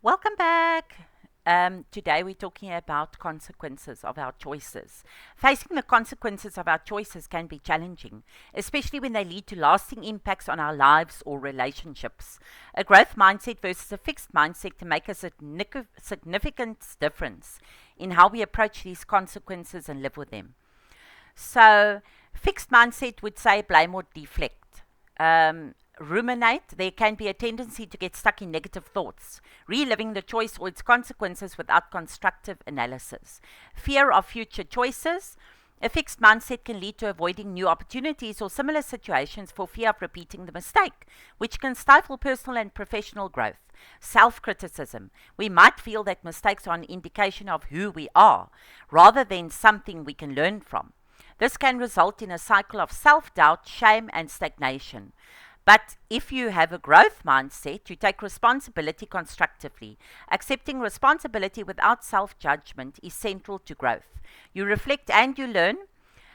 Welcome back. Today we're talking about consequences of our choices. Facing the consequences of our choices can be challenging, especially when they lead to lasting impacts on our lives or relationships. A growth mindset versus a fixed mindset can make a significant difference in how we approach these consequences and live with them. So, fixed mindset would say blame or deflect. Ruminate, there can be a tendency to get stuck in negative thoughts, reliving the choice or its consequences without constructive analysis. Fear of future choices. A fixed mindset can lead to avoiding new opportunities or similar situations for fear of repeating the mistake, which can stifle personal and professional growth. Self criticism. We might feel that mistakes are an indication of who we are, rather than something we can learn from. This can result in a cycle of self doubt, shame, and stagnation. But if you have a growth mindset, you take responsibility constructively. Accepting responsibility without self judgment is central to growth. You reflect and you learn.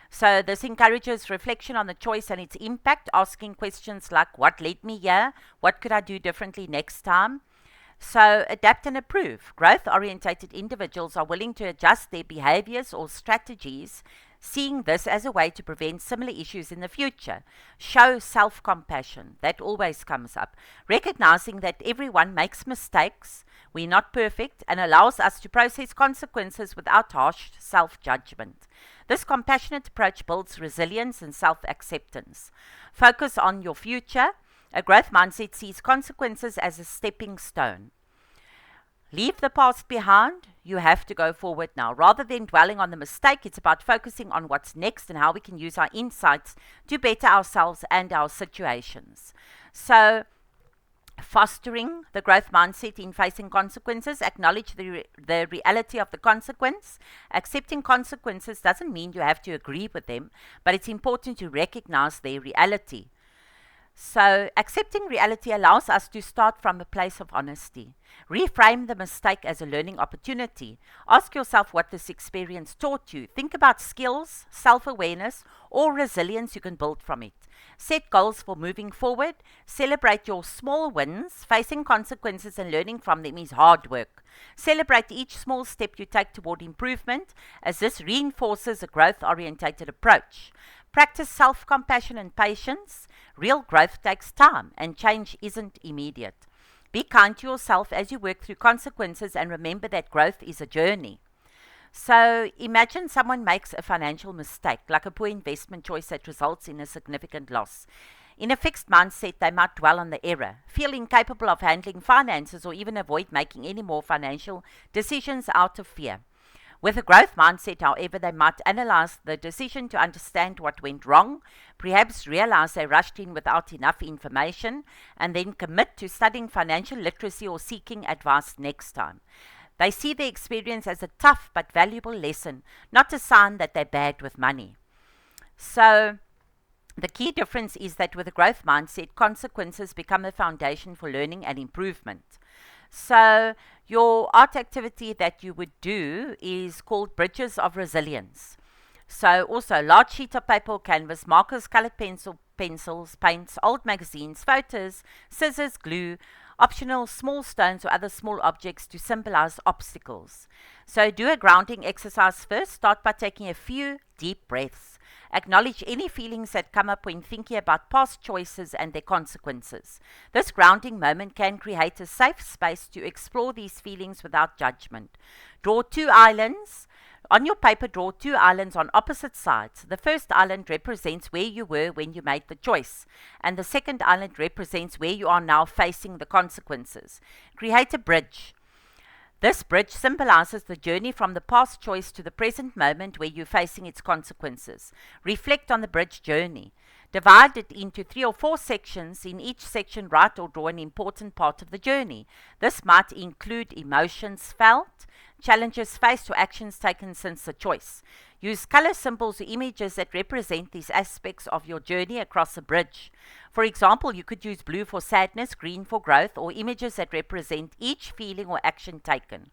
So, this encourages reflection on the choice and its impact, asking questions like, what led me here? What could I do differently next time? So, adapt and improve. Growth orientated individuals are willing to adjust their behaviors or strategies, seeing this as a way to prevent similar issues in the future. Show self compassion. That always comes up. Recognizing that everyone makes mistakes, we're not perfect, and allows us to process consequences without harsh self judgment. This compassionate approach builds resilience and self acceptance. Focus on your future. A growth mindset sees consequences as a stepping stone. Leave the past behind. You have to go forward now. Rather than dwelling on the mistake, it's about focusing on what's next and how we can use our insights to better ourselves and our situations. So, fostering the growth mindset in facing consequences, acknowledge the reality of the consequence. Accepting consequences doesn't mean you have to agree with them, but it's important to recognize their reality. So, accepting reality allows us to start from a place of honesty. Reframe the mistake as a learning opportunity. Ask yourself what this experience taught you. Think about skills, self awareness, or resilience you can build from it. Set goals for moving forward. Celebrate your small wins. Facing consequences and learning from them is hard work. Celebrate each small step you take toward improvement, as this reinforces a growth orientated approach. Practice self compassion and patience. Real growth takes time, and change isn't immediate. Be kind to yourself as you work through consequences, and remember that growth is a journey. So, imagine someone makes a financial mistake, like a poor investment choice that results in a significant loss. In a fixed mindset, they might dwell on the error, feel incapable of handling finances, or even avoid making any more financial decisions out of fear. With a growth mindset, however, they might analyze the decision to understand what went wrong, perhaps realize they rushed in without enough information, and then commit to studying financial literacy or seeking advice next time. They see the experience as a tough but valuable lesson, not a sign that they're bad with money. So, the key difference is that with a growth mindset, consequences become a foundation for learning and improvement. So, your art activity that you would do is called Bridges of Resilience. So, also large sheet of paper or canvas, markers, colored pencils, paints, old magazines, photos, scissors, glue, optional small stones or other small objects to symbolize obstacles. So, do a grounding exercise first. Start by taking a few deep breaths. Acknowledge any feelings that come up when thinking about past choices and their consequences. This grounding moment can create a safe space to explore these feelings without judgment. Draw two islands. On your paper, draw two islands on opposite sides. The first island represents where you were when you made the choice, and the second island represents where you are now facing the consequences. Create a bridge. This bridge symbolizes the journey from the past choice to the present moment where you're facing its consequences. Reflect on the bridge journey. Divide it into 3 or 4 sections. In each section, write or draw an important part of the journey. This might include emotions felt, challenges faced, or actions taken since the choice. Use color symbols or images that represent these aspects of your journey across a bridge. For example, you could use blue for sadness, green for growth, or images that represent each feeling or action taken.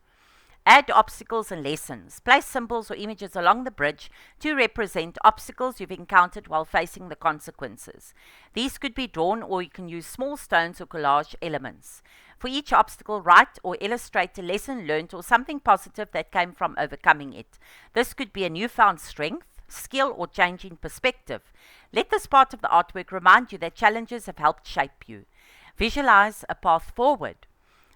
Add obstacles and lessons. Place symbols or images along the bridge to represent obstacles you've encountered while facing the consequences. These could be drawn, or you can use small stones or collage elements. For each obstacle, write or illustrate a lesson learned or something positive that came from overcoming it. This could be a newfound strength, skill, or change in perspective. Let this part of the artwork remind you that challenges have helped shape you. Visualize a path forward.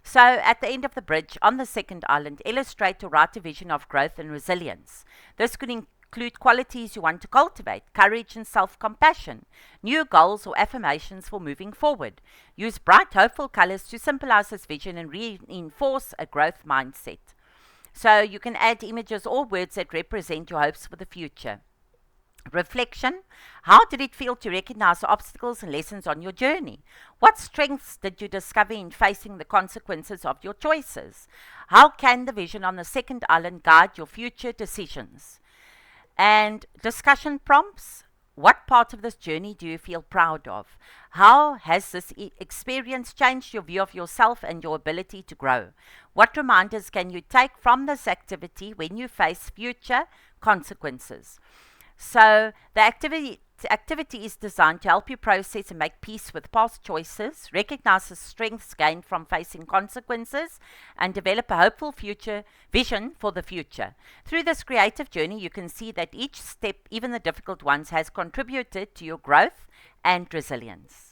So, at the end of the bridge on the second island, illustrate or write a vision of growth and resilience. This could include qualities you want to cultivate: courage and self-compassion, new goals or affirmations for moving forward. Use bright, hopeful colors to symbolize this vision and reinforce a growth mindset. So, you can add images or words that represent your hopes for the future. Reflection. How did it feel to recognize the obstacles and lessons on your journey? What strengths did you discover in facing the consequences of your choices? How can the vision on the second island guide your future decisions? And discussion prompts. What part of this journey do you feel proud of? How has this experience changed your view of yourself and your ability to grow? What reminders can you take from this activity when you face future consequences? So the activity is designed to help you process and make peace with past choices, recognize the strengths gained from facing consequences, and develop a hopeful future vision for the future. Through this creative journey, you can see that each step, even the difficult ones, has contributed to your growth and resilience.